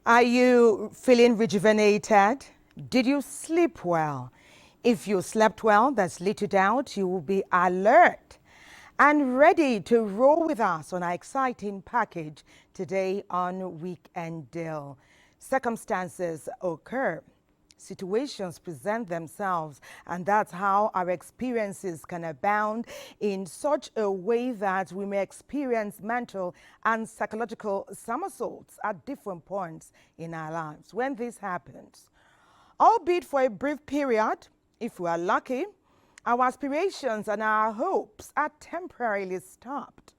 Are you feeling rejuvenated? Did you sleep well? If you slept well, there's little doubt you will be alert and ready to roll with us on our exciting package today on Weekend Deal. Circumstances occur. Situations present themselves, and that's how our experiences can abound in such a way that we may experience mental and psychological somersaults at different points in our lives. When this happens, albeit for a brief period, if we are lucky, our aspirations and our hopes are temporarily stopped.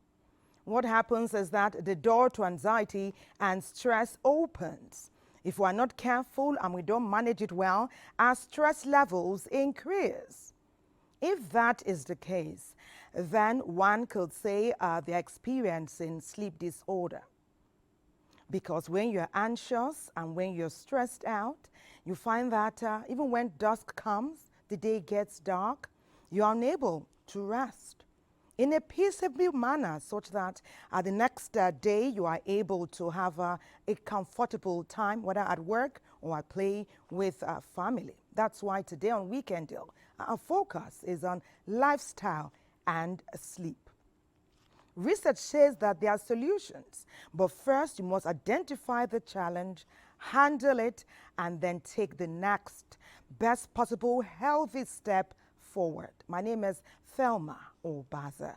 What happens is that the door to anxiety and stress opens. If we are not careful and we don't manage it well, our stress levels increase. If that is the case, then one could say they're experiencing sleep disorder. Because when you're anxious and when you're stressed out, you find that even when dusk comes, the day gets dark, you're unable to rest in a peaceable manner such that the next day you are able to have a comfortable time, whether at work or at play with family. That's why today on Weekend Deal, our focus is on lifestyle and sleep. Research says that there are solutions, but first you must identify the challenge, handle it, and then take the next best possible healthy step forward. My name is Thelma Obaza.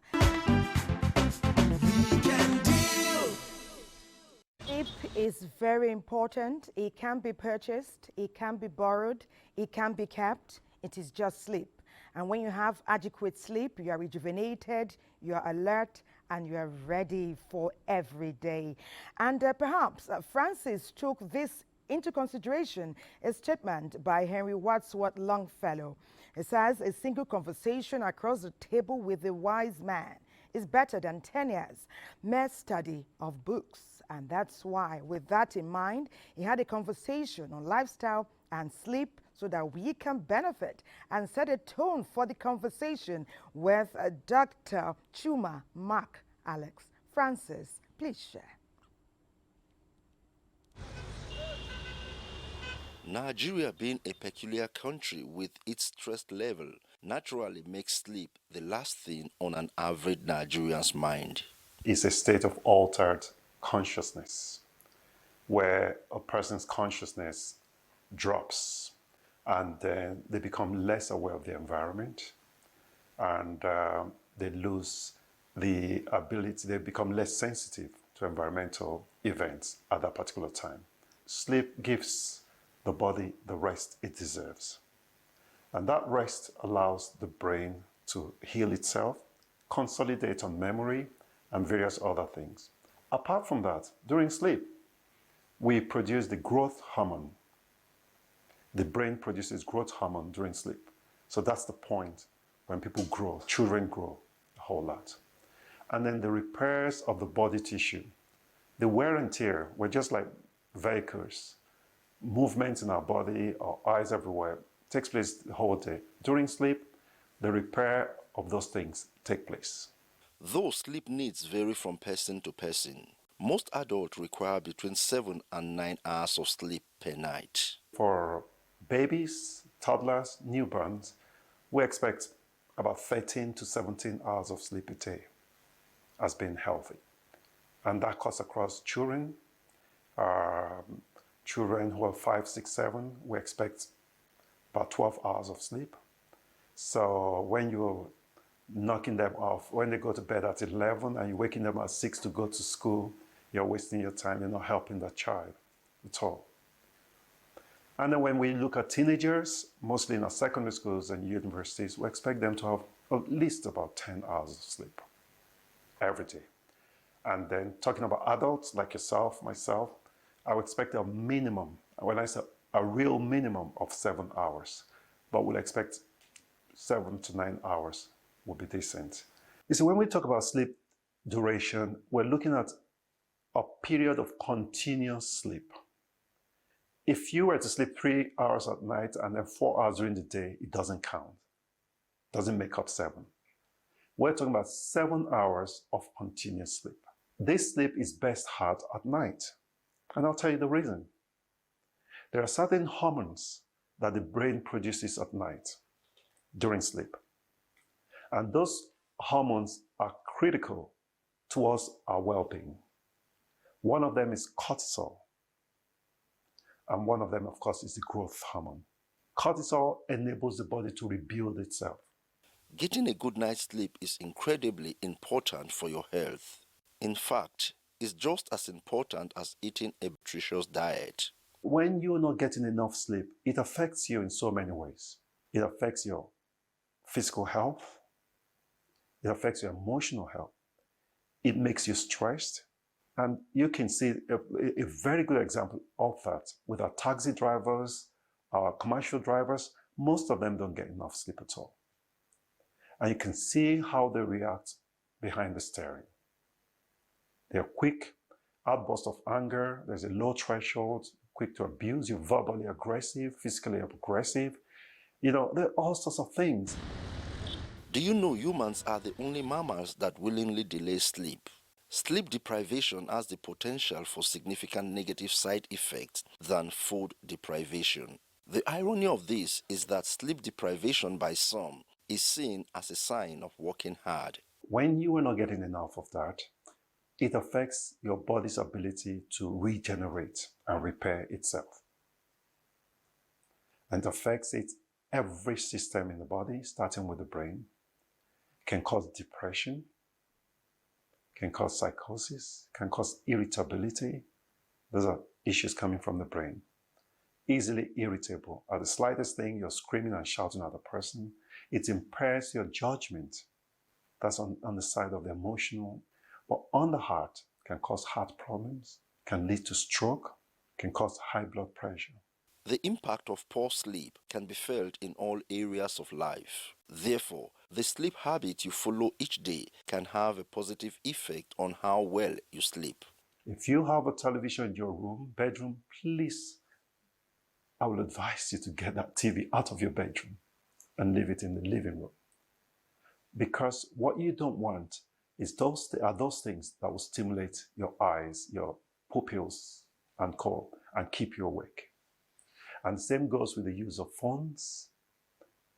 Sleep is very important. It can be purchased, it can be borrowed, it can be kept. It is just sleep. And when you have adequate sleep, you are rejuvenated, you are alert, and you are ready for every day. And perhaps Francis took this into consideration, a statement by Henry Wadsworth Longfellow. It says, a single conversation across the table with a wise man is better than 10 years mere study of books. And that's why, with that in mind, he had a conversation on lifestyle and sleep so that we can benefit and set a tone for the conversation with Dr. Chuma Mark Alex. Francis, please share. Nigeria, being a peculiar country with its stress level, naturally makes sleep the last thing on an average Nigerian's mind. It's a state of altered consciousness where a person's consciousness drops and then they become less aware of the environment and they lose the ability, they become less sensitive to environmental events at that particular time. Sleep gives the body the rest it deserves. And that rest allows the brain to heal itself, consolidate on memory, and various other things. Apart from that, during sleep, we produce the growth hormone. The brain produces growth hormone during sleep. So that's the point when people grow, children grow a whole lot. And then the repairs of the body tissue. The wear and tear, we're just like vehicles. Movements in our body, our eyes everywhere, takes place the whole day. During sleep, the repair of those things take place. Though sleep needs vary from person to person, most adults require between 7 and 9 hours of sleep per night. For babies, toddlers, newborns, we expect about 13 to 17 hours of sleep a day as being healthy. And that cuts across children. Children who are 5, 6, 7, we expect about 12 hours of sleep. So when you're knocking them off, when they go to bed at 11 and you're waking them at 6 to go to school, you're wasting your time, you're not helping that child at all. And then when we look at teenagers, mostly in our secondary schools and universities, we expect them to have at least about 10 hours of sleep every day. And then talking about adults like yourself, myself, I would expect a minimum, when I say a real minimum of 7 hours, but we'll expect 7 to 9 hours would be decent. You see, when we talk about sleep duration, we're looking at a period of continuous sleep. If you were to sleep 3 hours at night and then 4 hours during the day, it doesn't count. It doesn't make up 7. We're talking about 7 hours of continuous sleep. This sleep is best had at night. And I'll tell you the reason. There are certain hormones that the brain produces at night during sleep. And those hormones are critical towards our well-being. One of them is cortisol. And one of them, of course, is the growth hormone. Cortisol enables the body to rebuild itself. Getting a good night's sleep is incredibly important for your health. In fact, it's just as important as eating a nutritious diet. When you're not getting enough sleep, it affects you in so many ways. It affects your physical health. It affects your emotional health. It makes you stressed. And you can see a very good example of that with our taxi drivers, our commercial drivers. Most of them don't get enough sleep at all. And you can see how they react behind the steering. They're quick, outbursts of anger, there's a low threshold, quick to abuse you, verbally aggressive, physically aggressive. There are all sorts of things. Do you know humans are the only mammals that willingly delay sleep? Sleep deprivation has the potential for significant negative side effects than food deprivation. The irony of this is that sleep deprivation by some is seen as a sign of working hard. When you are not getting enough of that, it affects your body's ability to regenerate and repair itself. And it affects every system in the body, starting with the brain. It can cause depression, can cause psychosis, can cause irritability. Those are issues coming from the brain. Easily irritable. At the slightest thing, you're screaming and shouting at the person. It impairs your judgment. That's on the side of the emotional. But on the heart, can cause heart problems, can lead to stroke, can cause high blood pressure. The impact of poor sleep can be felt in all areas of life. Therefore, the sleep habit you follow each day can have a positive effect on how well you sleep. If you have a television in your room, bedroom, please, I will advise you to get that TV out of your bedroom and leave it in the living room. Because what you don't want is those things that will stimulate your eyes, your pupils, and keep you awake. And the same goes with the use of phones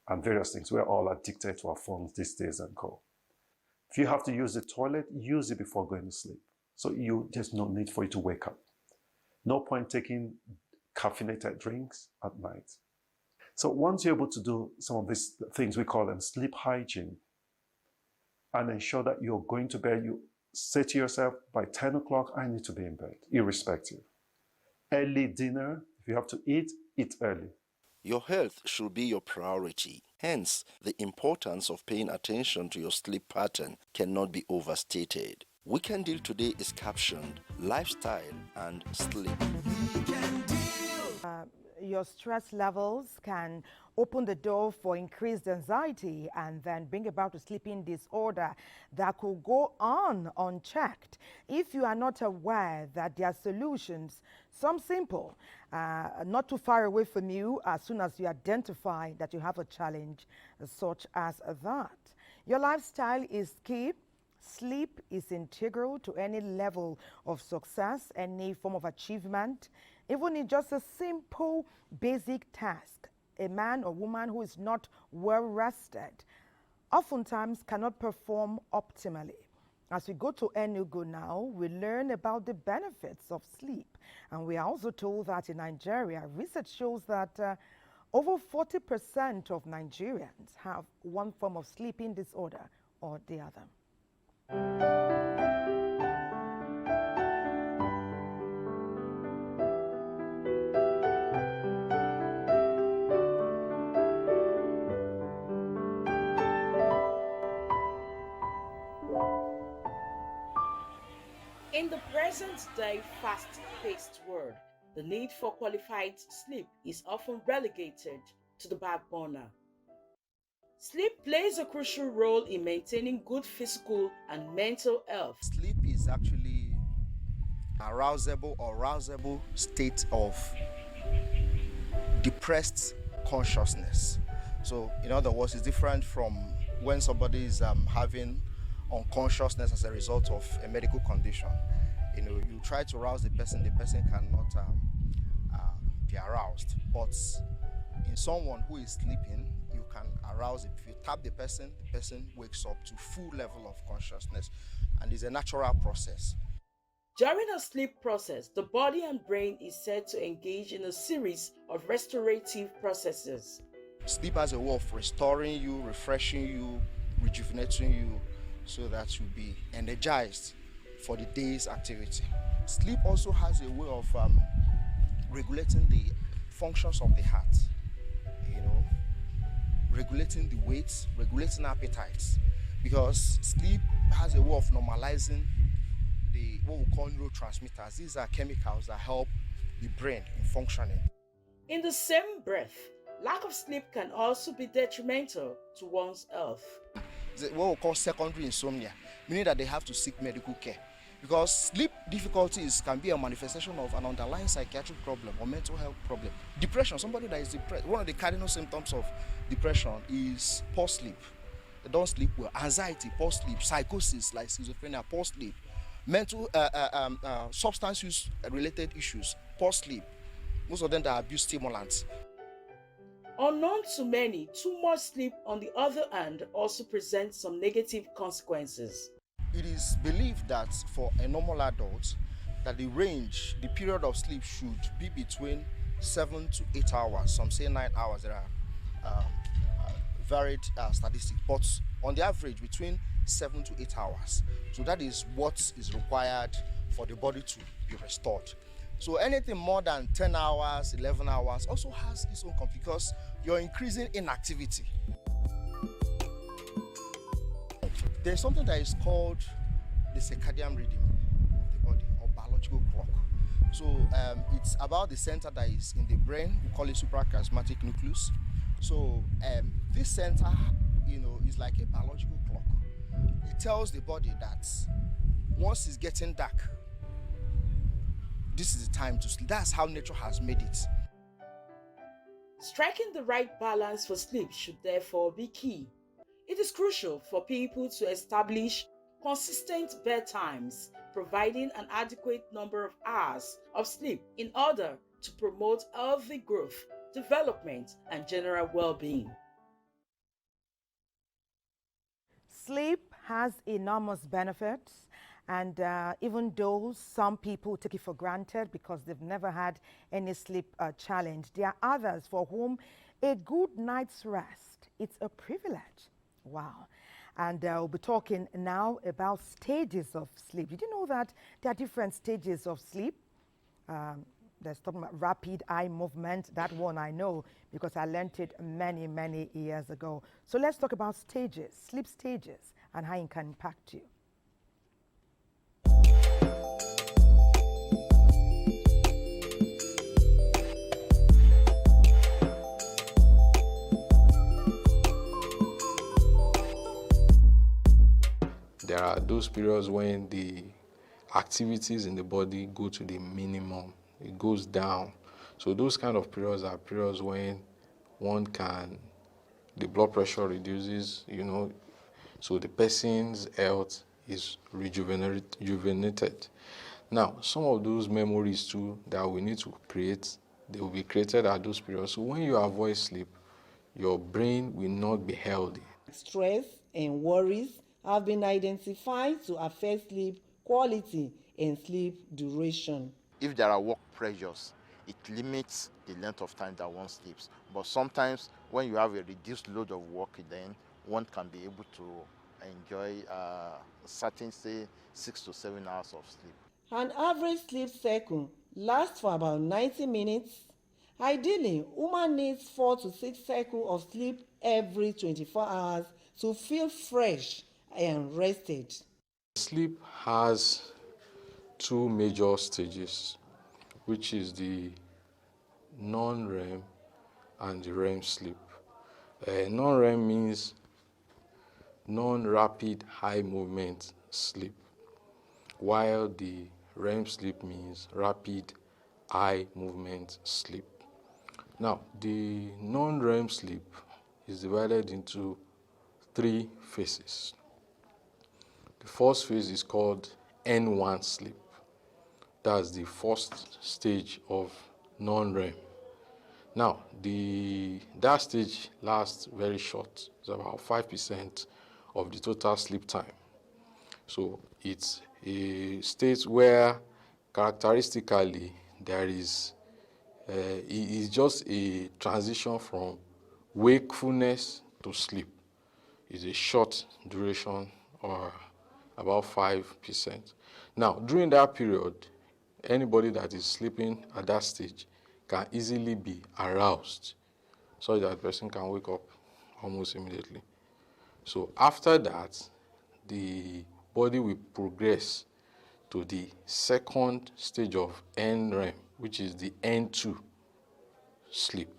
and various things. We're all addicted to our phones these days and co. If you have to use the toilet, use it before going to sleep. So there's no need for you to wake up. No point taking caffeinated drinks at night. So once you're able to do some of these things, we call them sleep hygiene, and ensure that you're going to bed, you say to yourself, by 10 o'clock, I need to be in bed, irrespective. Early dinner, if you have to eat early. Your health should be your priority. Hence, the importance of paying attention to your sleep pattern cannot be overstated. Weekend Deal today is captioned Lifestyle and Sleep. Your stress levels can open the door for increased anxiety and then bring about a sleeping disorder that could go on unchecked if you are not aware that there are solutions, some simple, not too far away from you as soon as you identify that you have a challenge such as that. Your lifestyle is key. Sleep is integral to any level of success, any form of achievement, even in just a simple basic task. A man or woman who is not well rested oftentimes cannot perform optimally. As we go to Enugu now, we learn about the benefits of sleep. And we are also told that in Nigeria, research shows that over 40% of Nigerians have one form of sleeping disorder or the other. In the present-day fast-paced world, the need for qualified sleep is often relegated to the back burner. Sleep plays a crucial role in maintaining good physical and mental health. Sleep is actually arousable or rousable state of depressed consciousness. So, in other words, it's different from when somebody is having unconsciousness as a result of a medical condition. You try to arouse the person cannot be aroused. But in someone who is sleeping, you can arouse it. If you tap the person wakes up to full level of consciousness, and it's a natural process. During a sleep process, the body and brain is said to engage in a series of restorative processes. Sleep has a way of restoring you, refreshing you, rejuvenating you, so that you'll be energized for the day's activity. Sleep also has a way of regulating the functions of the heart, regulating the weight, regulating appetites, because sleep has a way of normalizing what we call neurotransmitters. These are chemicals that help the brain in functioning. In the same breath, lack of sleep can also be detrimental to one's health. What we call secondary insomnia, meaning that they have to seek medical care, because sleep difficulties can be a manifestation of an underlying psychiatric problem or mental health problem. Depression, somebody that is depressed, one of the cardinal symptoms of depression is poor sleep. They don't sleep well. Anxiety, poor sleep. Psychosis like schizophrenia, poor sleep. Mental substance use related issues, poor sleep. Most of them that abuse stimulants. Unknown to many, too much sleep, on the other hand, also presents some negative consequences. It is believed that for a normal adult, that the period of sleep should be between 7 to 8 hours. Some say 9 hours. There are varied statistics, but on the average between 7 to 8 hours. So that is what is required for the body to be restored. So anything more than 10 hours, 11 hours also has its own complications, because you're increasing inactivity. There's something that is called the circadian rhythm of the body, or biological clock. So it's about the center that is in the brain. We call it suprachiasmatic nucleus. So this center, is like a biological clock. It tells the body that once it's getting dark, this is the time to sleep. That's how nature has made it. Striking the right balance for sleep should therefore be key. It is crucial for people to establish consistent bedtimes, providing an adequate number of hours of sleep in order to promote healthy growth, development, and general well-being. Sleep has enormous benefits, and even though some people take it for granted because they've never had any sleep challenge, there are others for whom a good night's rest, it's a privilege. Wow. And we'll be talking now about stages of sleep. Did you know that there are different stages of sleep? There's talking about rapid eye movement. That one I know because I learned it many, many years ago. So let's talk about stages, sleep stages, and how it can impact you. There are those periods when the activities in the body go to the minimum. It goes down. So those kind of periods are periods when the blood pressure reduces, so the person's health is rejuvenated. Now, some of those memories too that we need to create, they will be created at those periods. So when you avoid sleep, your brain will not be healthy. Stress and worries have been identified to affect sleep quality and sleep duration. If there are work pressures, it limits the length of time that one sleeps. But sometimes when you have a reduced load of work, then one can be able to enjoy certain, say, 6 to 7 hours of sleep. An average sleep cycle lasts for about 90 minutes. Ideally, woman needs 4 to 6 cycles of sleep every 24 hours to feel fresh and rested. Sleep has two major stages, which is the non-REM and the REM sleep. Non-REM means non-rapid high movement sleep, while the REM sleep means rapid eye movement sleep. Now, the non-REM sleep is divided into three phases. The first phase is called N1 sleep. That's the first stage of non-REM. Now, that stage lasts very short. It's about 5% of the total sleep time. So it's a state where characteristically there is, it is just a transition from wakefulness to sleep. It's a short duration, or about 5%. Now, during that period, anybody that is sleeping at that stage can easily be aroused so that the person can wake up almost immediately. So after that, the body will progress to the second stage of NREM, which is the N2 sleep.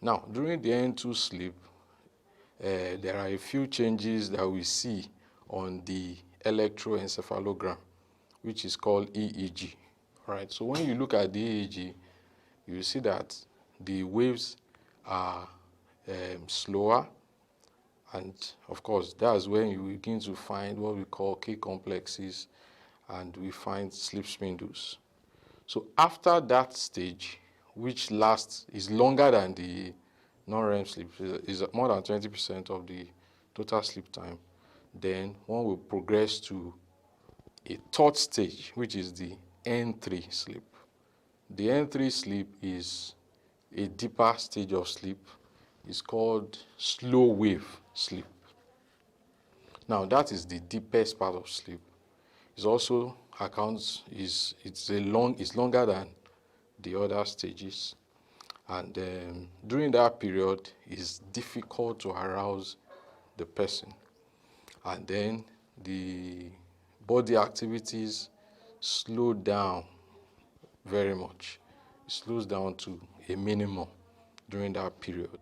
Now, during the N2 sleep, there are a few changes that we see on the electroencephalogram, which is called EEG. All right, so when you look at the EEG, you see that the waves are slower, and of course, that's when you begin to find what we call K complexes, and we find sleep spindles. So after that stage, which is longer than the non-REM sleep, is more than 20% of the total sleep time, then one will progress to a third stage, which is the N3 sleep. The N3 sleep is a deeper stage of sleep. It's called slow wave sleep. Now, that is the deepest part of sleep. It's also it's longer than the other stages, and during that period, it's difficult to arouse the person, and then the body activities slow down very much. It slows down to a minimum during that period.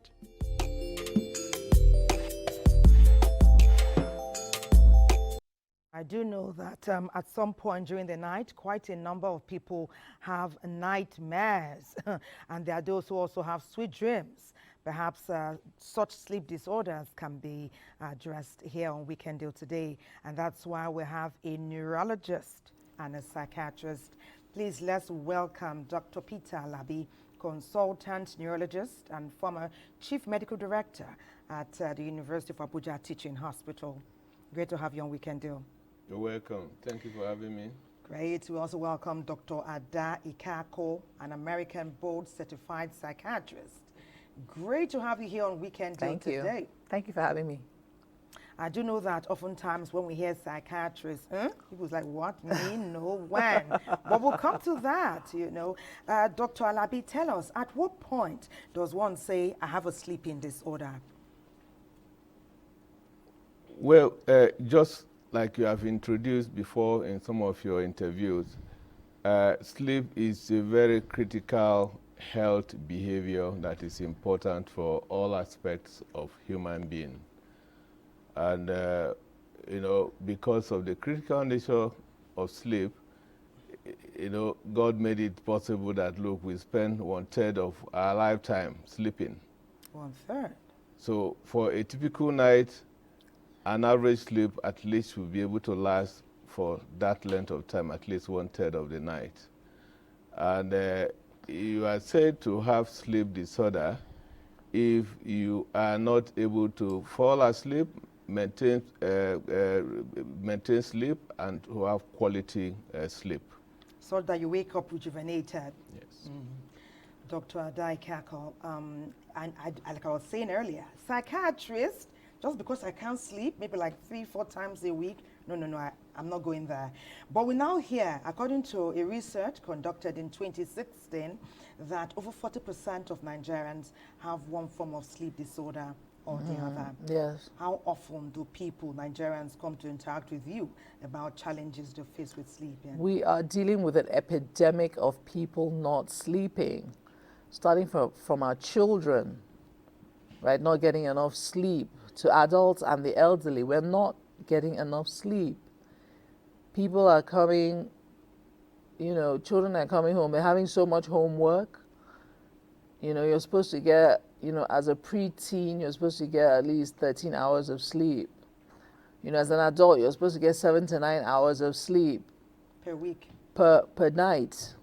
I do know that at some point during the night, quite a number of people have nightmares, and there are those who also have sweet dreams. Perhaps such sleep disorders can be addressed here on Weekend Deal today, and that's why we have a neurologist and a psychiatrist. Please let's welcome Dr. Peter Alabi, consultant neurologist and former chief medical director at the University of Abuja Teaching Hospital. Great to have you on Weekend Deal. You're welcome. Thank you for having me. Great. We also welcome Dr. Ada Ikako, an American board certified psychiatrist. Great to have you here on Weekend Deal today. Thank you. Thank you for having me. I do know that oftentimes when we hear psychiatrists, people's like, what, me, no, when? But we'll come to that, you know. Dr. Alabi, tell us, at what point does one say, I have a sleeping disorder? Well, just like you have introduced before in some of your interviews, sleep is a very critical health behavior that is important for all aspects of human being. And, you know, because of the critical nature of sleep, you know, God made it possible that, look, we spend 1/3 of our lifetime sleeping. 1/3? So for a typical night, an average sleep at least will be able to last for that length of time, at least 1/3 of the night. And you are said to have sleep disorder if you are not able to fall asleep, maintain sleep, and to have quality sleep. So that you wake up rejuvenated. Yes. Dr. Ada Ikako, and like I was saying earlier, psychiatrist, just because I can't sleep, maybe like 3-4 times a week, no, I'm not going there. But we now hear, according to a research conducted in 2016, that over 40% of Nigerians have one form of sleep disorder. or the other. Yes. How often do people, Nigerians, come to interact with you about challenges they face with sleeping? We are dealing with an epidemic of people not sleeping, starting from our children, right, not getting enough sleep, to adults and the elderly. We're not getting enough sleep. People are coming, children are coming home. They're having so much homework. You're supposed to get, as a preteen, you're supposed to get at least 13 hours of sleep. As an adult, you're supposed to get 7 to 9 hours of sleep. Per week? Per night.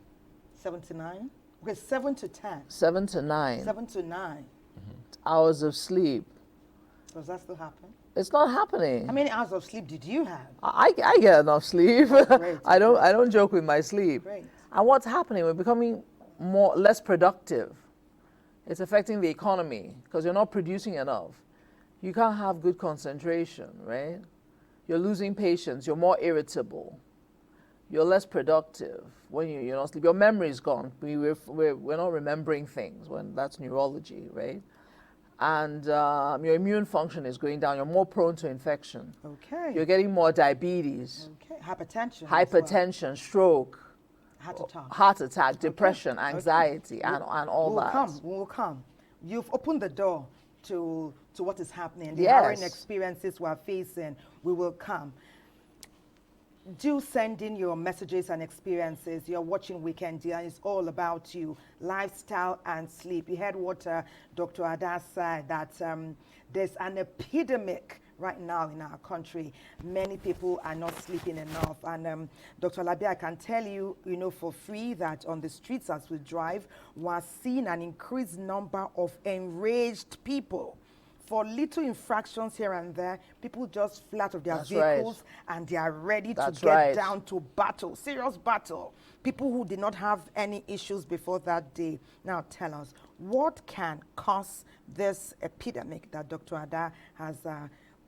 7 to 9? Okay, 7 to 10. 7 to 9. 7 to 9. Hours of sleep. Does that still happen? It's not happening. How many hours of sleep did you have? I get enough sleep. Great. I don't joke with my sleep. Great. And what's happening? We're becoming less productive. It's affecting the economy because you're not producing enough. You can't have good concentration, right? You're losing patience. You're more irritable. You're less productive when you're not sleep. Your memory is gone. We're not remembering things. When that's neurology, right? And your immune function is going down. You're more prone to infection. Okay. You're getting more diabetes. Okay. Hypertension. Hypertension, stroke, Heart attack. depression, anxiety, and all that. We'll come. You've opened the door to what is happening, the Yes. harrowing experiences we're facing. We will come. Do send in your messages and experiences. You're watching Weekend Deal, and it's all about you, lifestyle and sleep. You heard what Dr. Ada said, that there's an epidemic right now in our country. Many people are not sleeping enough. And Dr. Labia, I can tell you, for free that on the streets as we drive, we're seeing an increased number of enraged people. For little infractions here and there, people just fly out of their vehicles and they are ready to get down to battle, serious battle. People who did not have any issues before that day. Now tell us, what can cause this epidemic that Dr. Ada has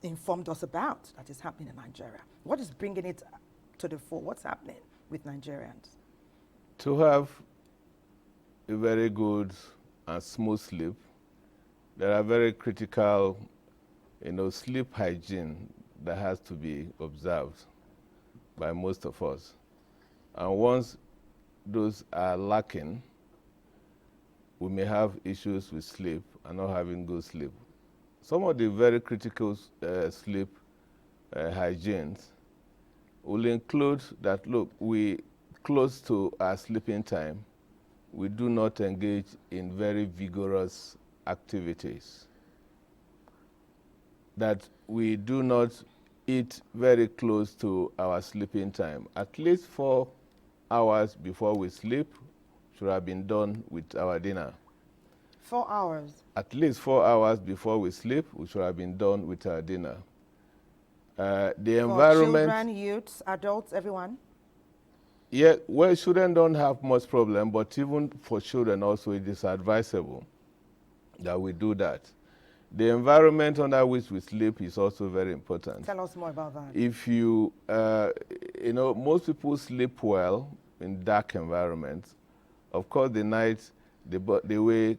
informed us about that is happening in Nigeria? What is bringing it to the fore? What's happening with Nigerians? To have a very good and smooth sleep, there are very critical, sleep hygiene that has to be observed by most of us. And once those are lacking, we may have issues with sleep and not having good sleep. Some of the very critical sleep hygienes will include that, look, we close to our sleeping time, we do not engage in very vigorous activities, that we do not eat very close to our sleeping time. At least 4 hours before we sleep should have been done with our dinner. 4 hours? At least 4 hours before we sleep, we should have been done with our dinner. The environment... children, youths, adults, everyone? Yeah, well, children don't have much problem, but even for children also it is advisable that we do that. The environment under which we sleep is also very important. Tell us more about that. If you, most people sleep well in dark environments. Of course, the night, the way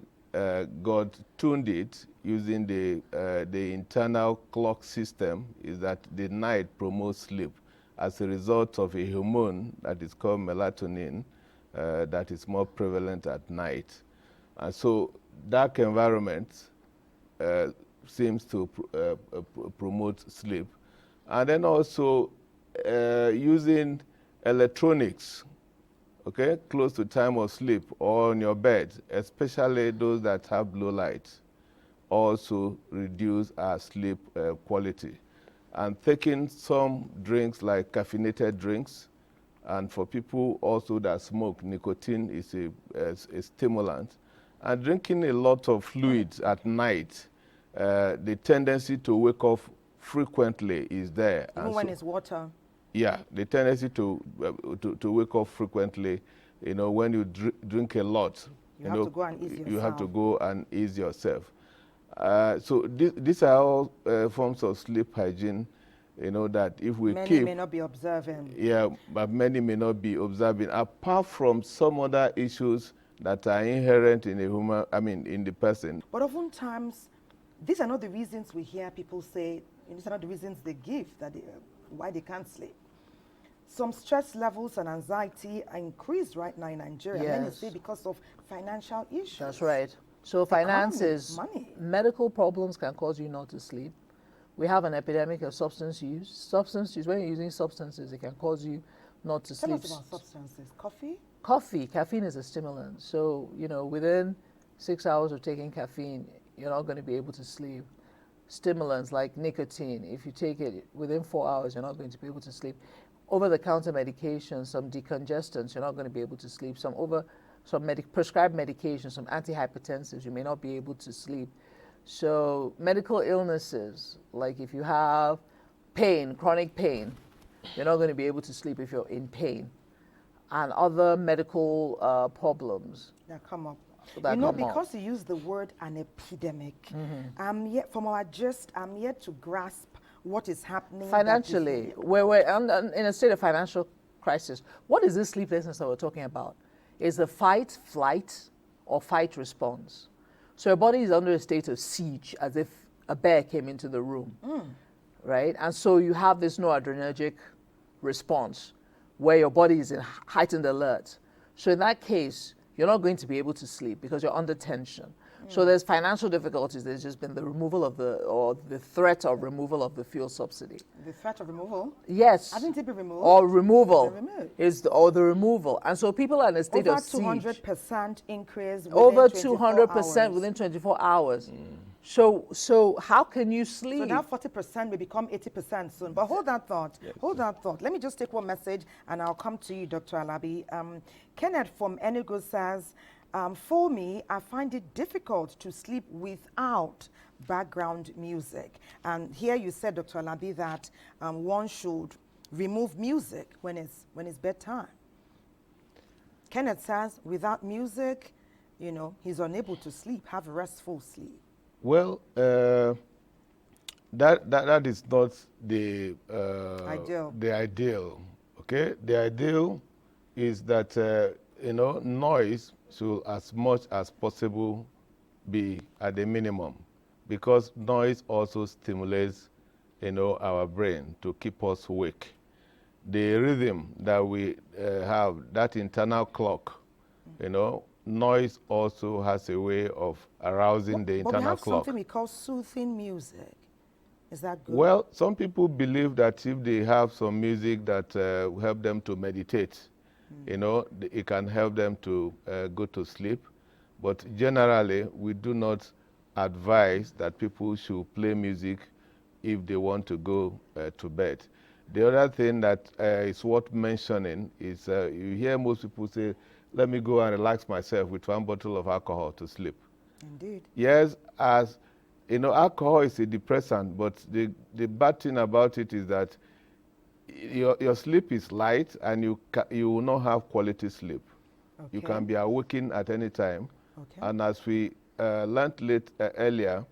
God tuned it using the internal clock system is that the night promotes sleep as a result of a hormone that is called melatonin that is more prevalent at night. And so dark environment seems to promote sleep. And then also using electronics, okay, close to time of sleep or on your bed, especially those that have blue light, also reduce our sleep quality. And taking some drinks like caffeinated drinks, and for people also that smoke, nicotine is a stimulant. And drinking a lot of fluids at night, the tendency to wake up frequently is there. Even when it's water? Yeah, the tendency to wake up frequently, when you drink a lot, you have to go and ease yourself. You have to go and ease yourself. So these are all forms of sleep hygiene, that if we keep... Many may not be observing. Yeah, but many may not be observing, apart from some other issues that are inherent in in the person. But oftentimes, these are not the reasons we hear people say, these are not the reasons they give why they can't sleep. Some stress levels and anxiety are increased right now in Nigeria. Many Yes. say because of financial issues. That's right. So Economy, finances, money. medical problems can cause you not to sleep. We have an epidemic of substance use. Substance use, when you're using substances, it can cause you not to Tell sleep. us about substances. Coffee? Coffee, caffeine is a stimulant. So, within 6 hours of taking caffeine, you're not going to be able to sleep. Stimulants like nicotine, if you take it within 4 hours, you're not going to be able to sleep. Over-the-counter medications, some decongestants, you're not going to be able to sleep. Some prescribed medications, some antihypertensives, you may not be able to sleep. So medical illnesses, like if you have pain, chronic pain, you're not going to be able to sleep if you're in pain. And other medical problems That come up. that come up. Because you use the word an epidemic, I'm yet to grasp what is happening. Financially, we're in a state of financial crisis. What is this sleeplessness that we're talking about? Is the fight, flight, or fight response. So your body is under a state of siege, as if a bear came into the room, right? And so you have this noradrenergic response where your body is in heightened alert. So in that case, you're not going to be able to sleep because you're under tension. So there's financial difficulties. There's just been the removal of the threat of removal of the fuel subsidy. The threat of removal? Yes. Hasn't it been removed? Or removal. The removal. And so people are in a state over of siege. 200% increase within Over 200%200% within 24 hours. So how can you sleep? So that 40% will become 80% soon. But hold that thought. Yes. Hold that thought. Let me just take one message and I'll come to you, Dr. Alabi. Kenneth from Enugu says, for me, I find it difficult to sleep without background music. And here you said, Dr. Alabi, that one should remove music when it's bedtime. Kenneth says, without music, he's unable to sleep, have restful sleep. Well, that is not the Ideal. The ideal. Okay, the ideal is that noise should, as much as possible, be at the minimum, because noise also stimulates our brain to keep us awake. The rhythm that we have, that internal clock, noise also has a way of arousing the But we internal have clock. something we call soothing music. Is that good? Well, some people believe that if they have some music that will help them to meditate, it can help them to go to sleep. But generally, we do not advise that people should play music if they want to go to bed. The other thing that is worth mentioning is you hear most people say, let me go and relax myself with one bottle of alcohol to sleep. Indeed. Yes, as alcohol is a depressant, but the bad thing about it is that your sleep is light and you will not have quality sleep. Okay. You can be awakened at any time. Okay. And as we learned earlier,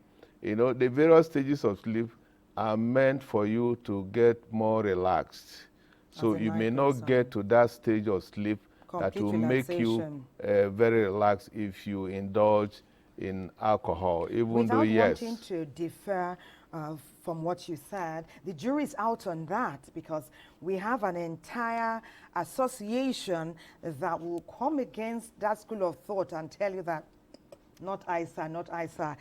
the various stages of sleep are meant for you to get more relaxed. So you may not get to that stage of sleep that will make you very relaxed if you indulge in alcohol, even though, yes. Without wanting to differ from what you said, the jury's out on that, because we have an entire association that will come against that school of thought and tell you that not I, sir, not I, sir.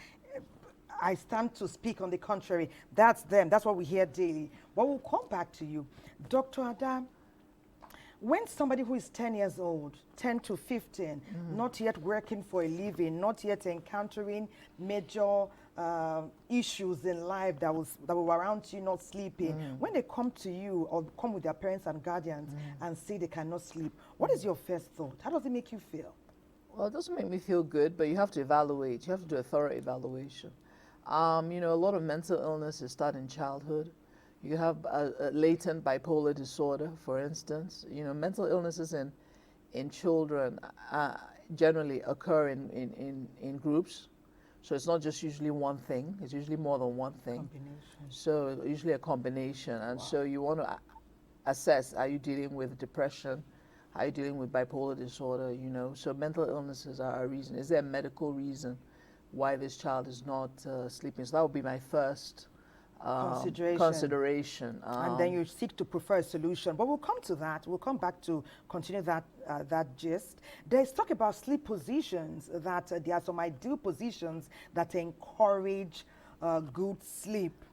I stand to speak on the contrary. That's them. That's what we hear daily. But we'll come back to you. Dr. Adam, when somebody who is 10 years old, 10 to 15, not yet working for a living, not yet encountering major issues in life that were around you, not sleeping, when they come to you or come with their parents and guardians and say they cannot sleep, what is your first thought? How does it make you feel? Well, it doesn't make me feel good, but you have to evaluate. You have to do a thorough evaluation. A lot of mental illnesses start in childhood. You have a latent bipolar disorder, for instance. Mental illnesses in children generally occur in groups. So it's not just usually one thing. It's usually more than one thing. So usually a combination. And so you want to assess, are you dealing with depression? Are you dealing with bipolar disorder? So mental illnesses are a reason. Is there a medical reason why this child is not sleeping. So that would be my first consideration. And then you seek to prefer a solution. But we'll come to that. We'll come back to continue that gist. There's talk about sleep positions, that there are some ideal positions that encourage good sleep.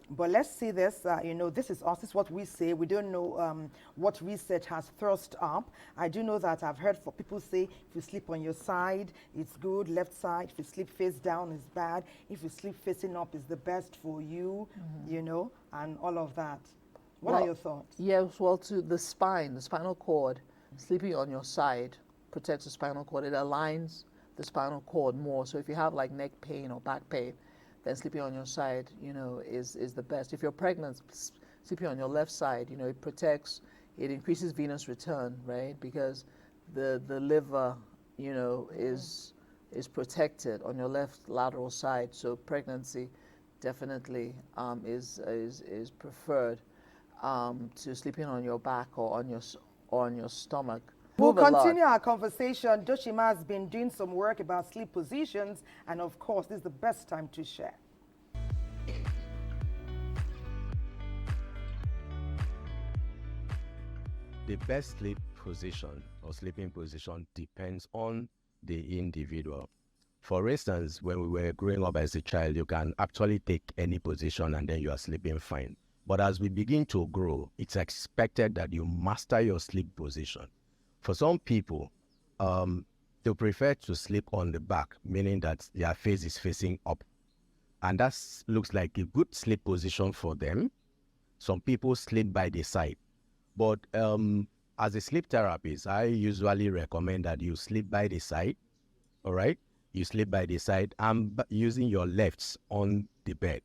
But let's see this, this is us, this is what we say. We don't know what research has thrust up. I do know that I've heard for people say if you sleep on your side, it's good, left side. If you sleep face down, it's bad. If you sleep facing up, it's the best for you, and all of that. What are your thoughts? Yes, well, to the spinal cord, sleeping on your side protects the spinal cord. It aligns the spinal cord more. So if you have like neck pain or back pain, then sleeping on your side, is the best. If you're pregnant, sleeping on your left side, it protects, it increases venous return, right? Because the liver, is protected on your left lateral side. So pregnancy definitely is preferred to sleeping on your back or on your stomach. We'll continue our conversation. Doshima has been doing some work about sleep positions, and of course, this is the best time to share. The best sleep position or sleeping position depends on the individual. For instance, when we were growing up as a child, you can actually take any position and then you are sleeping fine. But as we begin to grow, it's expected that you master your sleep position. For some people, they prefer to sleep on the back, meaning that their face is facing up. And that looks like a good sleep position for them. Some people sleep by the side. But as a sleep therapist, I usually recommend that you sleep by the side, all right? You sleep by the side and using your lefts on the bed,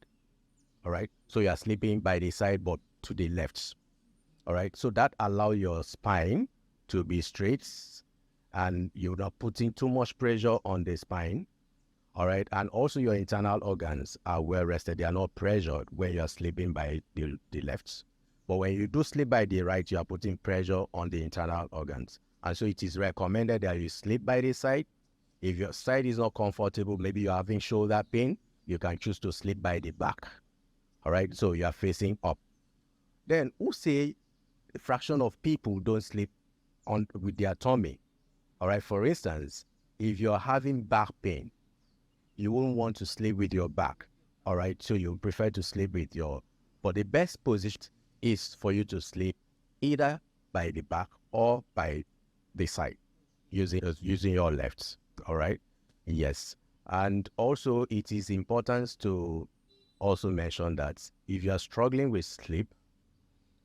all right? So you're sleeping by the side, but to the left, all right? So that allows your spine to be straight and you're not putting too much pressure on the spine, all right? And also your internal organs are well rested. They are not pressured when you're sleeping by the left. But when you do sleep by the right, you are putting pressure on the internal organs. And so it is recommended that you sleep by the side. If your side is not comfortable, maybe you're having shoulder pain, you can choose to sleep by the back. All right, so you are facing up. Then who say a fraction of people don't sleep with their tummy? All right, for instance, if you're having back pain, you won't want to sleep with your back. All right, so you prefer to sleep with but the best position is for you to sleep either by the back or by the side, using your left, all right? Yes. And also it is important to also mention that if you are struggling with sleep,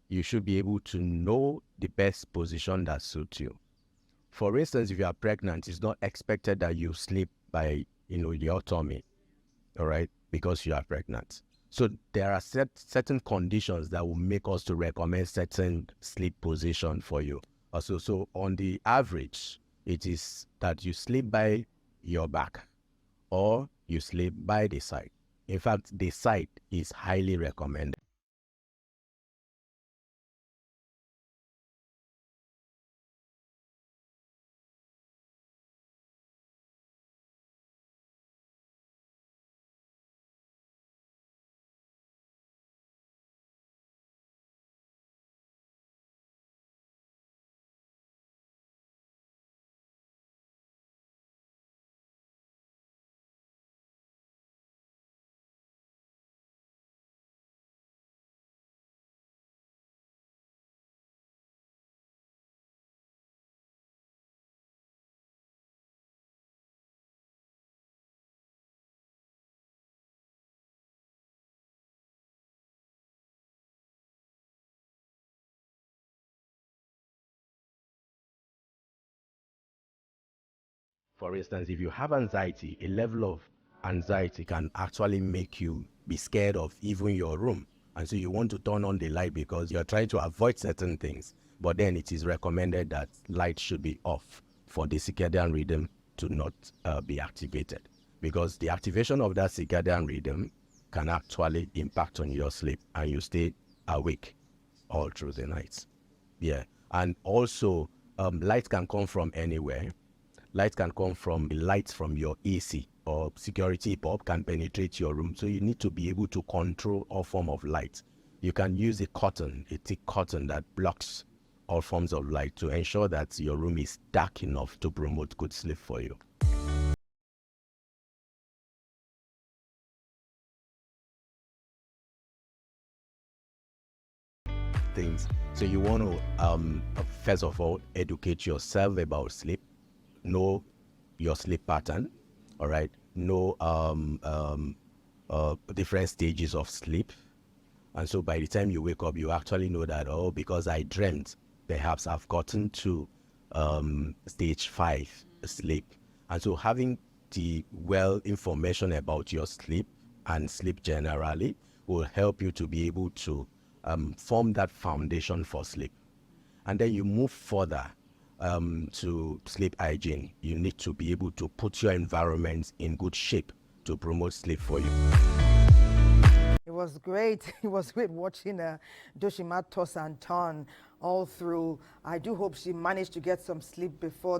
you should be able to know the best position that suits you. For instance, if you are pregnant, it's not expected that you sleep by, your tummy, all right, because you are pregnant. So there are certain conditions that will make us to recommend certain sleep position for you. Also, so on the average, it is that you sleep by your back or you sleep by the side. In fact, the side is highly recommended. For instance, if you have anxiety, a level of anxiety can actually make you be scared of even your room. And so you want to turn on the light because you're trying to avoid certain things. But then it is recommended that light should be off for the circadian rhythm to not be activated. Because the activation of that circadian rhythm can actually impact on your sleep and you stay awake all through the night. Yeah. And also, light can come from anywhere. Light can come from the lights from your AC. or security bulb can penetrate your room. So you need to be able to control all form of light. You can use a thick cotton that blocks all forms of light to ensure that your room is dark enough to promote good sleep for you. Things. So you want to first of all educate yourself about sleep, know your sleep pattern, all right, know different stages of sleep, and so by the time you wake up, you actually know that, oh, because I dreamt, perhaps I've gotten to stage 5 sleep. And so having the well information about your sleep and sleep generally will help you to be able to form that foundation for sleep. And then you move further to sleep hygiene. You need to be able to put your environment in good shape to promote sleep for you. It was great. It was great watching Doshima toss and turn all through. I do hope she managed to get some sleep before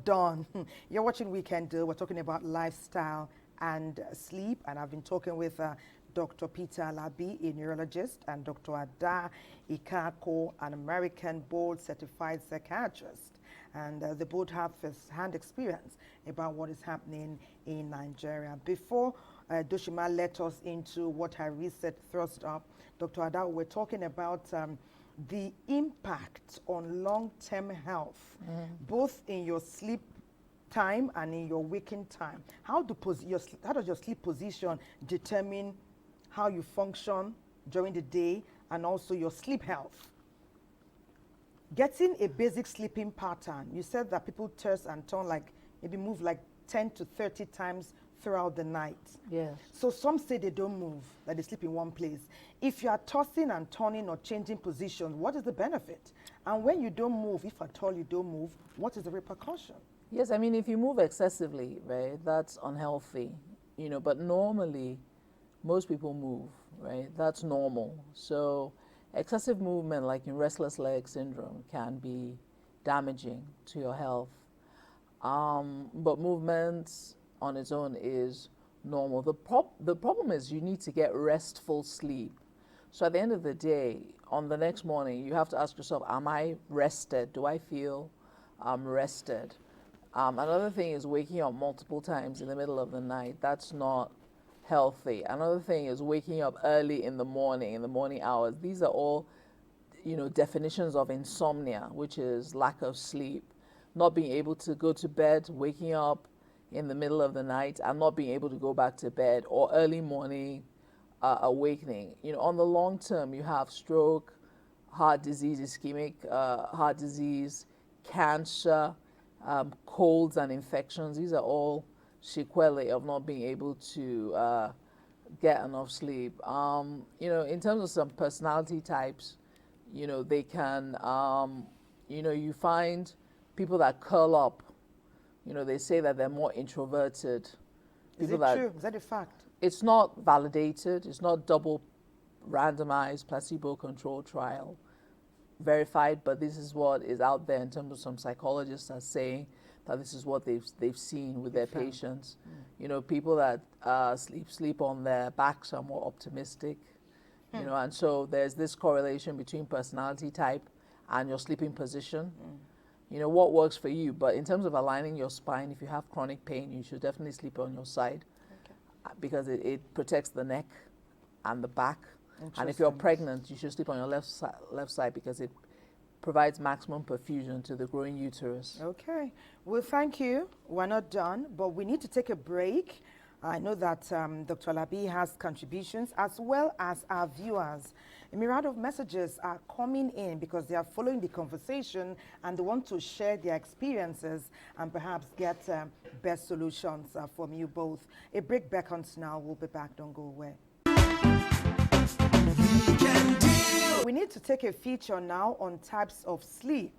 dawn. You're watching Weekend. We're talking about lifestyle and sleep, and I've been talking with Dr. Peter Alabi, a neurologist, and Dr. Ada Ikako, an American board-certified psychiatrist. And they both have first-hand experience about what is happening in Nigeria. Before Doshima let us into what her research thrust up, Dr. Ada, we're talking about the impact on long-term health, both in your sleep time and in your waking time. How does your sleep position determine how you function during the day and also your sleep health? Getting a basic sleeping pattern, you said that people toss and turn, like maybe move like 10 to 30 times throughout the night. Yes. So some say they don't move, that they sleep in one place. If you are tossing and turning or changing position, what is the benefit? And when you don't move, if at all you don't move, what is the repercussion? Yes, I mean, if you move excessively, right, that's unhealthy, but normally most people move, right? That's normal. So excessive movement, like in restless leg syndrome, can be damaging to your health. But movement on its own is normal. The problem is you need to get restful sleep. So at the end of the day, on the next morning, you have to ask yourself, am I rested? Do I feel rested? Another thing is waking up multiple times in the middle of the night. That's not healthy. Another thing is waking up early in the morning hours. These are all, definitions of insomnia, which is lack of sleep. Not being able to go to bed, waking up in the middle of the night, and not being able to go back to bed, or early morning awakening. On the long term, you have stroke, heart disease, ischemic heart disease, cancer, colds and infections. These are all sequelae of not being able to get enough sleep. In terms of some personality types, they can, you find people that curl up, they say that they're more introverted. Is it true? Is that a fact? It's not validated. It's not double randomized placebo-controlled trial verified, but this is what is out there in terms of some psychologists are saying that this is what they've seen with their patients. People that sleep on their backs are more optimistic, and so there's this correlation between personality type and your sleeping position. What works for you, but in terms of aligning your spine, if you have chronic pain, you should definitely sleep on your side because it protects the neck and the back. And if you're pregnant, you should sleep on your left side because it provides maximum perfusion to the growing uterus. Okay. Well, thank you. We're not done, but we need to take a break. I know that Dr. Alabi has contributions as well as our viewers. A myriad of messages are coming in because they are following the conversation and they want to share their experiences and perhaps get best solutions from you both. A break beckons now. We'll be back. Don't go away. We need to take a feature now on types of sleep.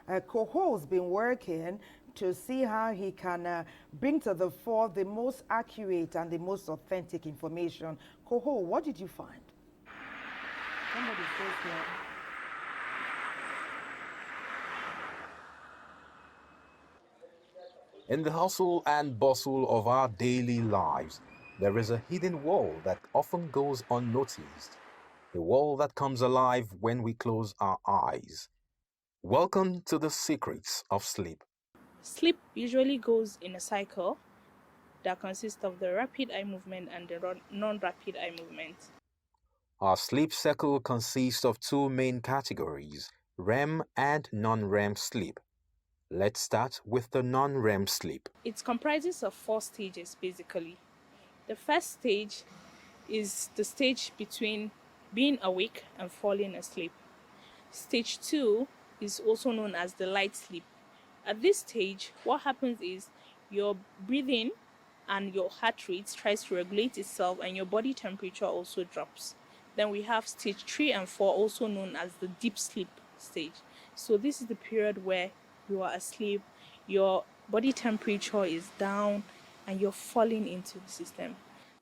Koho's been working to see how he can bring to the fore the most accurate and the most authentic information. Koho, what did you find? Somebody says here. In the hustle and bustle of our daily lives, there is a hidden wall that often goes unnoticed, a wall that comes alive when we close our eyes. Welcome to the secrets of sleep. Sleep usually goes in a cycle that consists of the rapid eye movement and the non-rapid eye movement. Our sleep cycle consists of two main categories, REM and non-REM sleep. Let's start with the non-REM sleep. It comprises of 4 stages basically. The first stage is the stage between being awake and falling asleep. Stage 2 is also known as the light sleep. At this stage, what happens is your breathing and your heart rate tries to regulate itself and your body temperature also drops. Then we have stage 3 and 4, also known as the deep sleep stage. So this is the period where you are asleep, your body temperature is down, and you're falling into the system.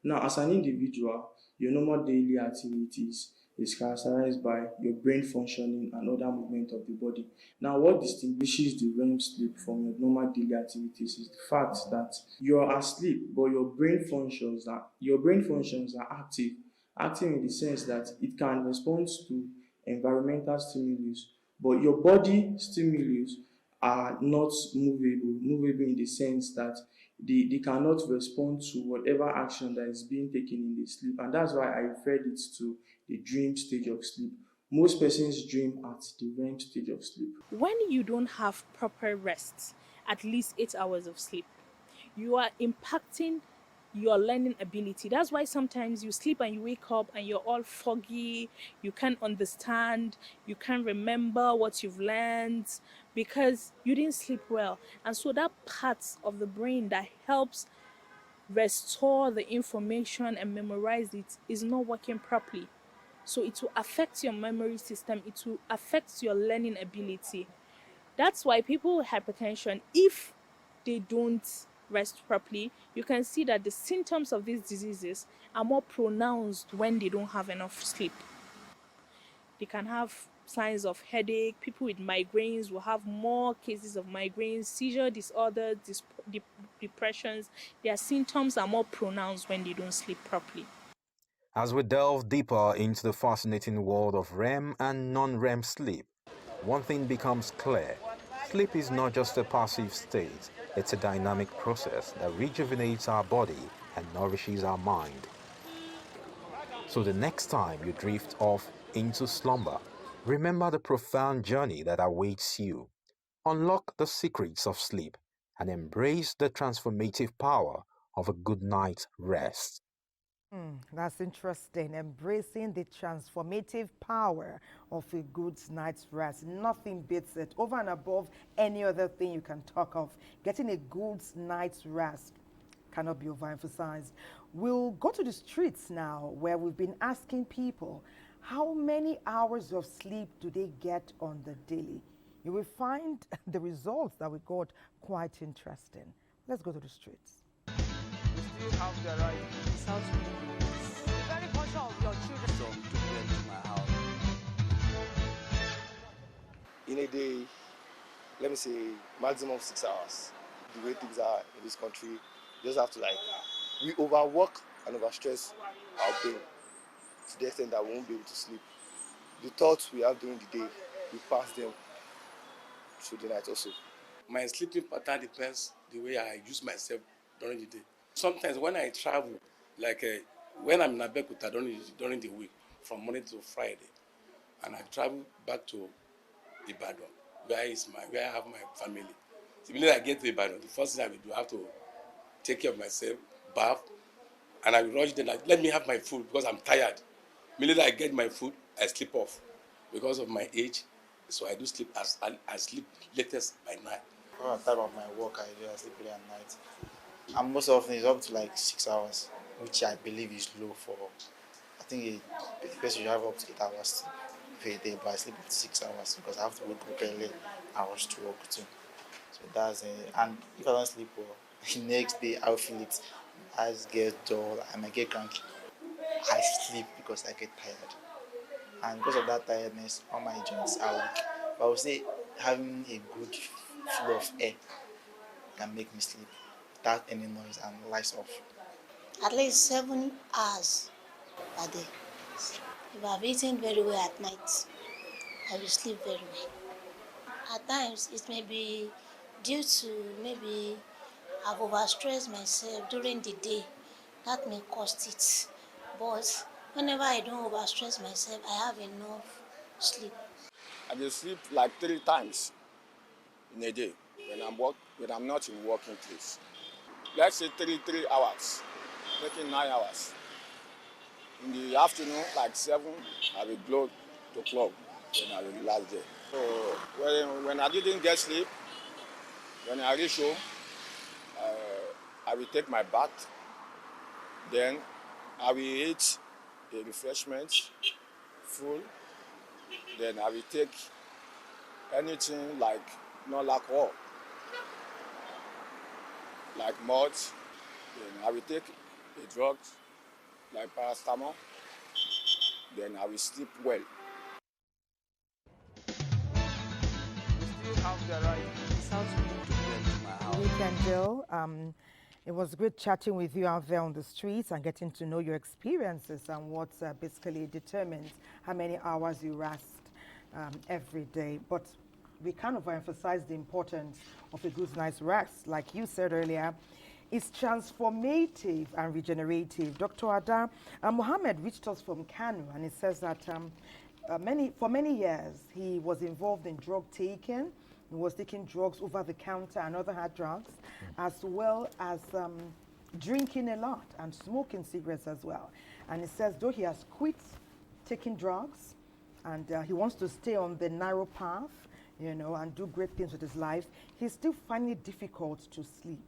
Now, as an individual, your normal daily activities is characterized by your brain functioning and other movement of the body. Now, what distinguishes the REM sleep from your normal daily activities is the fact that you're asleep, but your brain functions are active. Active in the sense that it can respond to environmental stimulus, but your body stimulus are not movable in the sense that they cannot respond to whatever action that is being taken in the sleep. And that's why I referred it to the dream stage of sleep. Most persons dream at the REM stage of sleep. When you don't have proper rest, at least 8 hours of sleep, you are impacting your learning ability. That's why sometimes you sleep and you wake up and you're all foggy, you can't understand, you can't remember what you've learned because you didn't sleep well. And so that part of the brain that helps restore the information and memorize it is not working properly. So it will affect your memory system, it will affect your learning ability. That's why people with hypertension, if they don't rest properly, you can see that the symptoms of these diseases are more pronounced when they don't have enough sleep. They can have signs of headache. People with migraines will have more cases of migraines, seizure disorders, depressions. Their symptoms are more pronounced when they don't sleep properly. As we delve deeper into the fascinating world of REM and non-REM sleep, one thing becomes clear. Sleep is not just a passive state, it's a dynamic process that rejuvenates our body and nourishes our mind. So the next time you drift off into slumber, remember the profound journey that awaits you. Unlock the secrets of sleep and embrace the transformative power of a good night's rest. That's interesting. Embracing the transformative power of a good night's rest. Nothing beats it. Over and above any other thing you can talk of, getting a good night's rest cannot be overemphasized. We'll go to the streets now where we've been asking people how many hours of sleep do they get on the daily. You will find the results that we got quite interesting. Let's go to the streets. You still have the right to be very conscious of your children. Some took them to my house. In a day, let me say maximum 6 hours. The way things are in this country, you just have to we overwork and overstress our brain to the extent that we won't be able to sleep. The thoughts we have during the day, we pass them through the night also. My sleeping pattern depends the way I use myself during the day. Sometimes when I travel, when I'm in Abuja during the week, from Monday to Friday, and I travel back to Ibadan, where I have my family. So immediately I get to Ibadan, the first thing I will do, I have to take care of myself, bath, and I will rush them let me have my food because I'm tired. Immediately I get my food, I sleep off because of my age. So I do sleep I sleep latest by night. Around the time of my work, I sleep late at night. And most often it's up to 6 hours, which I believe is low for. I think the person should have up to 8 hours per day, but I sleep up to 6 hours because I have to wake up early hours to work too. So that's it. And if I don't sleep well, the next day I'll feel it. Eyes get dull, I might get cranky. I sleep because I get tired. And because of that tiredness, all my joints are weak. But I would say having a good flow of air can make me sleep without any noise and lights off. At least 7 hours per day. If I've eaten very well at night, I will sleep very well. At times, it may be due to maybe I've overstressed myself during the day. That may cost it. But whenever I don't overstress myself, I have enough sleep. I just sleep like 3 times in a day when I'm not in working place. Let's say 3 hours, making 9 hours. In the afternoon, like 7, I will go to club, then I will relax there. So when I didn't get sleep, when I reach home, I will take my bath, then I will eat a refreshment, full, then I will take anything like non-alcohol, like malt, then I will take a drug like paracetamol, then I will sleep well. Weekend, Joe. It was great chatting with you out there on the streets and getting to know your experiences and what basically determines how many hours you rest every day. But we kind of emphasize the importance of a good night's rest. Like you said earlier, it's transformative and regenerative. Dr. Ada Mohammed reached us from Kano, and he says that for many years he was involved in drug taking. He was taking drugs over the counter and other hard drugs, as well as drinking a lot and smoking cigarettes as well. And he says though he has quit taking drugs and he wants to stay on the narrow path, you know, and do great things with his life, he's still finding it difficult to sleep.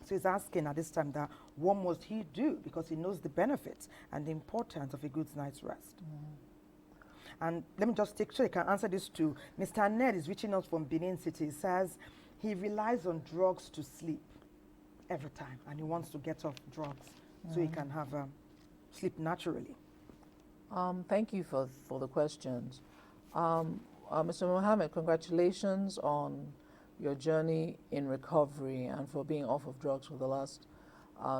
So he's asking at this time that what must he do, because he knows the benefits and the importance of a good night's rest. And let me just take, so you can answer this too. Mr. Ned is reaching us from Benin City. He says he relies on drugs to sleep every time, and he wants to get off drugs so he can have sleep naturally. Thank you for the questions. Mr. Mohammed, congratulations on your journey in recovery and for being off of drugs for the last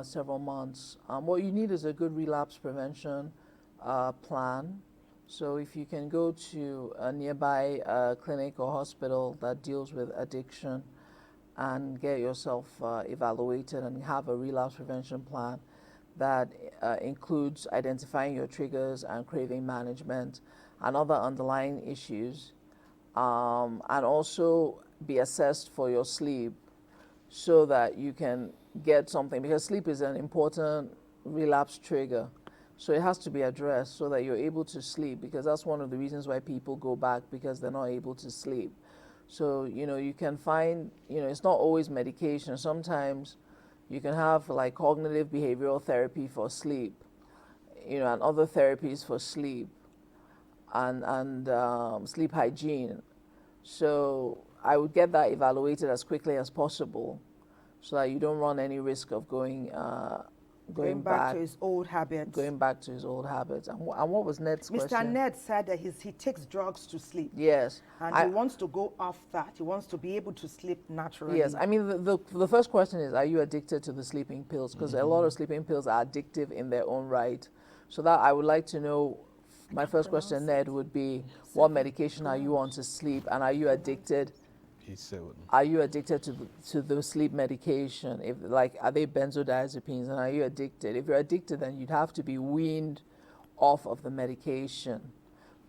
several months. What you need is a good relapse prevention plan. So if you can go to a nearby clinic or hospital that deals with addiction and get yourself evaluated and have a relapse prevention plan that includes identifying your triggers and craving management and other underlying issues, and also be assessed for your sleep so that you can get something, because sleep is an important relapse trigger. So it has to be addressed so that you're able to sleep, because that's one of the reasons why people go back, because they're not able to sleep. So, you know, you can find, you know, it's not always medication. Sometimes you can have like cognitive behavioral therapy for sleep, you know, and other therapies for sleep and sleep hygiene. So I would get that evaluated as quickly as possible so that you don't run any risk of going back to his old habits. Going back to his old habits. And what was Ned's question? Mr. Ned said that he takes drugs to sleep. Yes. And he wants to go off that. He wants to be able to sleep naturally. Yes. I mean, the first question is, are you addicted to the sleeping pills? Because a lot of sleeping pills are addictive in their own right. So that I would like to know, my first question, Ned, would be, what medication are you on to sleep? And are you addicted? Are you addicted to the sleep medication? If are they benzodiazepines, and are you addicted? If you're addicted, then you'd have to be weaned off of the medication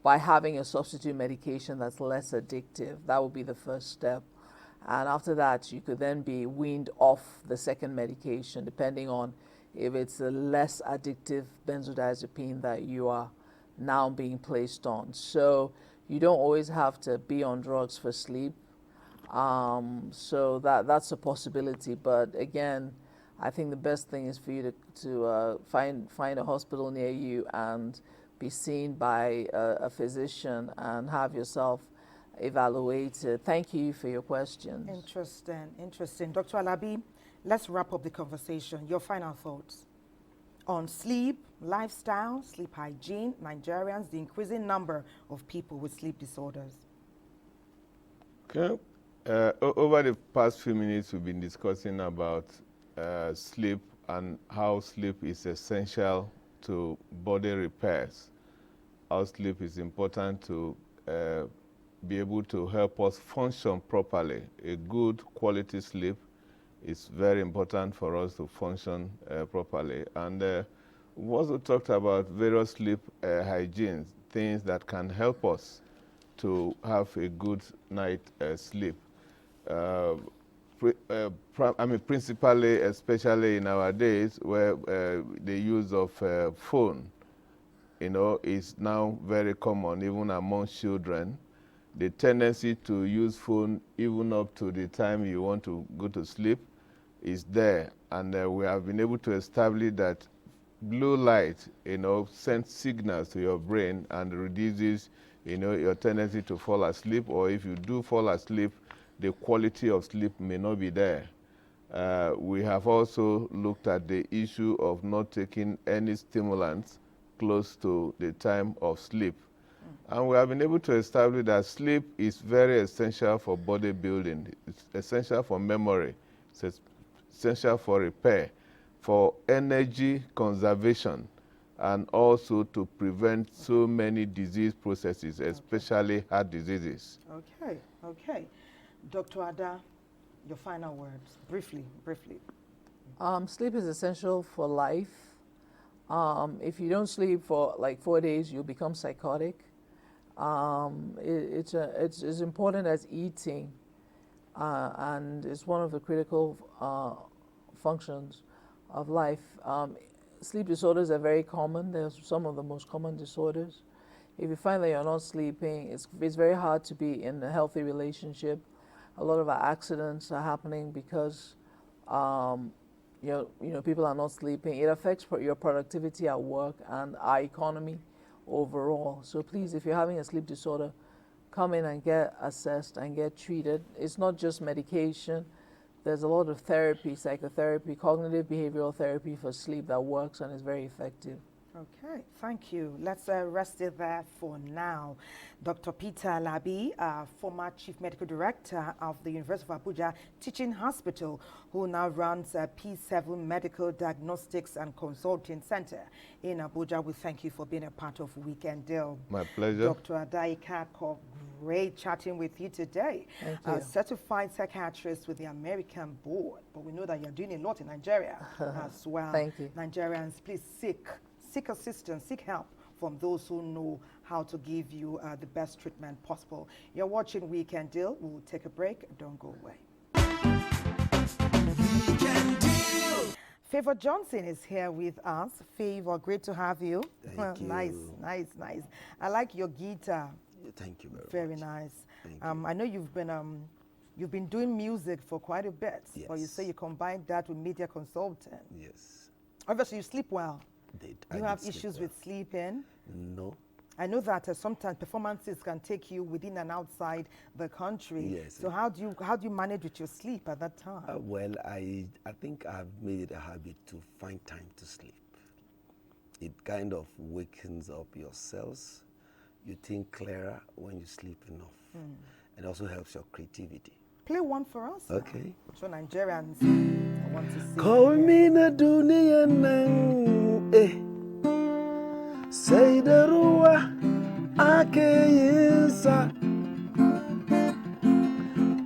by having a substitute medication that's less addictive. That would be the first step. And after that, you could then be weaned off the second medication, depending on if it's a less addictive benzodiazepine that you are now being placed on. So you don't always have to be on drugs for sleep. So that's a possibility, but again, I think the best thing is for you to find a hospital near you and be seen by a physician and have yourself evaluated. Thank you for your questions. Interesting. Dr. Alabi, let's wrap up the conversation. Your final thoughts on sleep, lifestyle, sleep hygiene, Nigerians, the increasing number of people with sleep disorders. Okay. Over the past few minutes, we've been discussing about sleep and how sleep is essential to body repairs. How sleep is important to be able to help us function properly. A good quality sleep is very important for us to function properly. And we also talked about various sleep hygiene, things that can help us to have a good night sleep. Principally, especially in our days, where the use of phone, is now very common, even among children. The tendency to use phone even up to the time you want to go to sleep is there. And we have been able to establish that blue light, sends signals to your brain and reduces, your tendency to fall asleep, or if you do fall asleep, the quality of sleep may not be there. We have also looked at the issue of not taking any stimulants close to the time of sleep. And we have been able to establish that sleep is very essential for bodybuilding. It's essential for memory. It's essential for repair, for energy conservation, and also to prevent so many disease processes, especially heart diseases. Okay. Dr. Ada, your final words, briefly. Sleep is essential for life. If you don't sleep for like 4 days, you'll become psychotic. It's as important as eating, and it's one of the critical functions of life. Sleep disorders are very common. They're some of the most common disorders. If you find that you're not sleeping, it's very hard to be in a healthy relationship. A lot of our accidents are happening because people are not sleeping. It affects your productivity at work and our economy overall. So please, if you're having a sleep disorder, come in and get assessed and get treated. It's not just medication. There's a lot of therapy, psychotherapy, cognitive behavioral therapy for sleep that works and is very effective. Okay, thank you. Let's rest it there for now. Dr. Peter Alabi, former Chief Medical Director of the University of Abuja Teaching Hospital, who now runs P7 Medical Diagnostics and Consulting Center in Abuja. We thank you for being a part of Weekend Deal. My pleasure. Dr. Adaika, great chatting with you today. Thank you. Certified psychiatrist with the American Board, but we know that you're doing a lot in Nigeria as well. Thank you. Nigerians, please seek assistance, seek help from those who know how to give you the best treatment possible. You're watching Weekend Deal. We'll take a break. Don't go away. Weekend Deal. Favor Johnson is here with us. Favor, great to have you. Thank you. Nice. I like your guitar. Thank you very nice. I know you've been doing music for quite a bit, yes. But you say you combine that with media consulting. Yes. Obviously, you sleep well. Do you have issues with sleeping? No. I know that sometimes performances can take you within and outside the country. Yes. So how do you manage with your sleep at that time? Well, I think I've made it a habit to find time to sleep. It kind of wakens up your cells. You think clearer when you sleep enough. It also helps your creativity. Play one for us. Okay. So Nigerians want to see. Call me na dunia nang say the rua akeyisa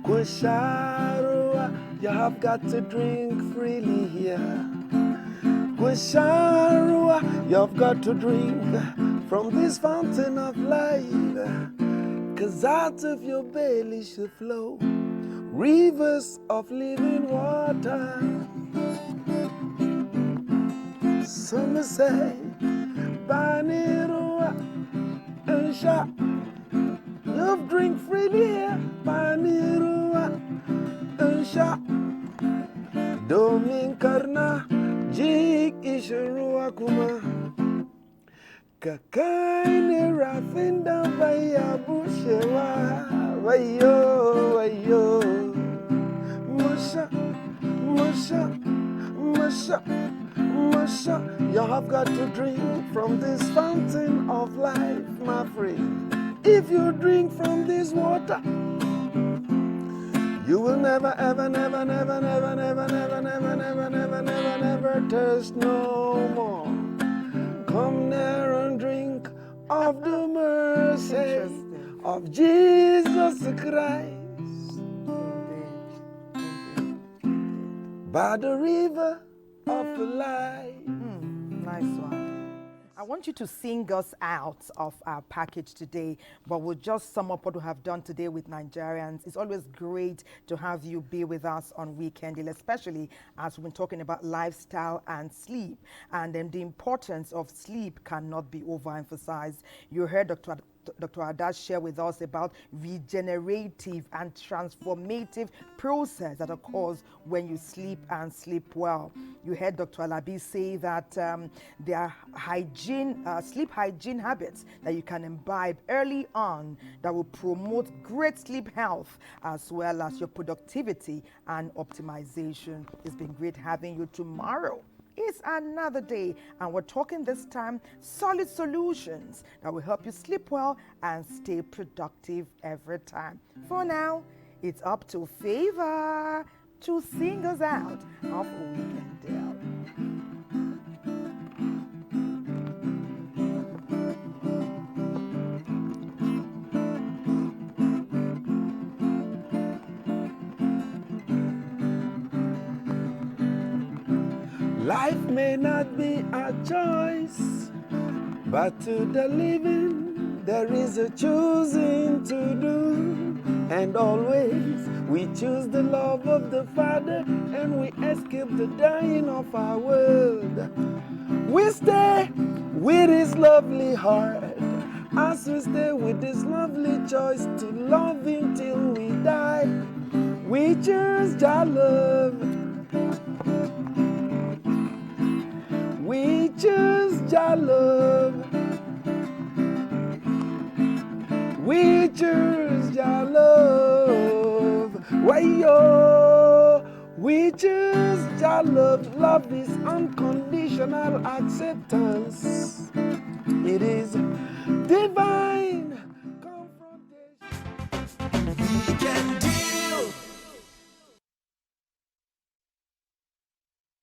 Kusharua, you have got to drink freely here. Kusharua, you've got to drink from this fountain of life, 'cause out of your belly should flow rivers of living water. Some say, Banirua and Sha, you've drink freely here. Banirua and Sha, Domin Karna, Jig Isharua Kuma, Kakaine Rafinda Vaya Bushewa, Wayo. Musha, you have got to drink from this fountain of life, my friend. If you drink from this water, You will never, ever, never, never, never, never, never, never, never, never, never, never thirst no more. Come near and drink of the mercy of Jesus Christ. By the river of life. Nice one. I want you to sing us out of our package today, but we'll just sum up what we have done today with Nigerians. It's always great to have you be with us on Weekend Deal, especially as we've been talking about lifestyle and sleep. And then the importance of sleep cannot be overemphasized. You heard Dr. Adash share with us about regenerative and transformative process that occurs when you sleep and sleep well. You heard Dr. Alabi say that there are sleep hygiene habits that you can imbibe early on that will promote great sleep health as well as your productivity and optimization. It's been great having you. Tomorrow it's another day, and we're talking this time solid solutions that will help you sleep well and stay productive every time. For now, it's up to Favor to sing us out of Weekend Deal. Life may not be a choice, but to the living there is a choosing to do. And always we choose the love of the Father, and we escape the dying of our world. We stay with His lovely heart, as we stay with His lovely choice to love Him till we die. We choose Jah love. We choose Jah love. We choose Jah love. Why-yo? We choose Jah love. Love is unconditional acceptance. It is divine